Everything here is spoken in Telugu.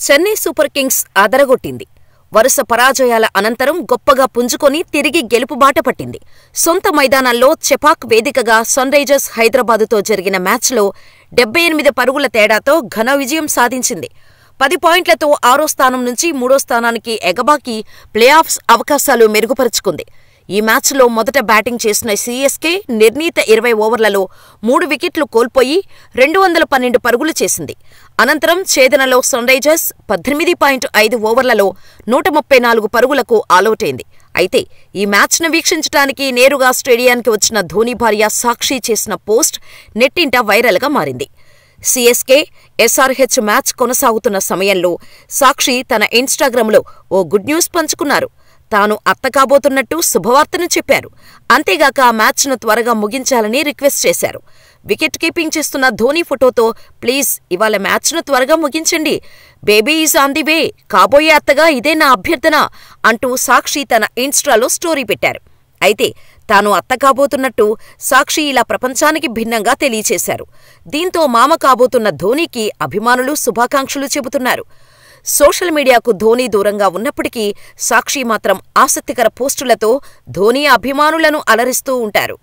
Chennai super Kings అదరగొట్టింది. వరుస పరాజయాల అనంతరం గొప్పగా పుంజుకొని తిరిగి గెలుపుబాట పట్టింది. సొంత మైదానంలో చెపాక్ వేదికగా సన్రైజర్స్ హైదరాబాదుతో జరిగిన మ్యాచ్లో 78 పరుగుల తేడాతో ఘన విజయం సాధించింది. 10 పాయింట్లతో 6వ స్థానం నుంచి 3వ స్థానానికి ఎగబాకి ప్లేఆఫ్స్ అవకాశాలు మెరుగుపరుచుకుంది. ఈ మ్యాచ్లో మొదట బ్యాటింగ్ చేసిన సీఎస్కే నిర్ణీత 20 ఓవర్లలో 3 వికెట్లు కోల్పోయి 212 పరుగులు చేసింది. అనంతరం ఛేదనలో సన్రైజర్స్ 18.5 ఓవర్లలో 134 పరుగులకు ఆలౌటైంది. అయితే ఈ మ్యాచ్ను వీక్షించడానికి నేరుగా స్టేడియానికి వచ్చిన ధోనీ భార్య సాక్షి చేసిన పోస్ట్ నెట్టింట వైరల్గా మారింది. సీఎస్కే ఎస్ఆర్హెచ్ మ్యాచ్ కొనసాగుతున్న సమయంలో సాక్షి తన ఇన్స్టాగ్రామ్లో ఓ గుడ్ న్యూస్ పంచుకున్నారు. తాను అత్త కాబోతున్నట్టు శుభవార్తను చెప్పారు. అంతేగాక ఆ మ్యాచ్ను త్వరగా ముగించాలని రిక్వెస్ట్ చేశారు. వికెట్ కీపింగ్ చేస్తున్న ధోనీ ఫోటోతో ప్లీజ్ ఇవాళ మ్యాచ్ను త్వరగా ముగించండి, baby is on the way, కాబోయే అత్తగా ఇదే నా అభ్యర్థన అంటూ సాక్షి తన ఇన్స్టాలో స్టోరీ పెట్టారు. అయితే తాను అత్త కాబోతున్నట్టు సాక్షి ఇలా ప్రపంచానికి భిన్నంగా తెలియచేశారు. దీంతో మామ కాబోతున్న ధోనీకి అభిమానులు శుభాకాంక్షలు చెబుతున్నారు. సోషల్ మీడియాకు ధోనీ దూరంగా ఉన్నప్పటికీ సాక్షి మాత్రం ఆసక్తికర పోస్టులతో ధోనీ అభిమానులను అలరిస్తూ ఉంటారు.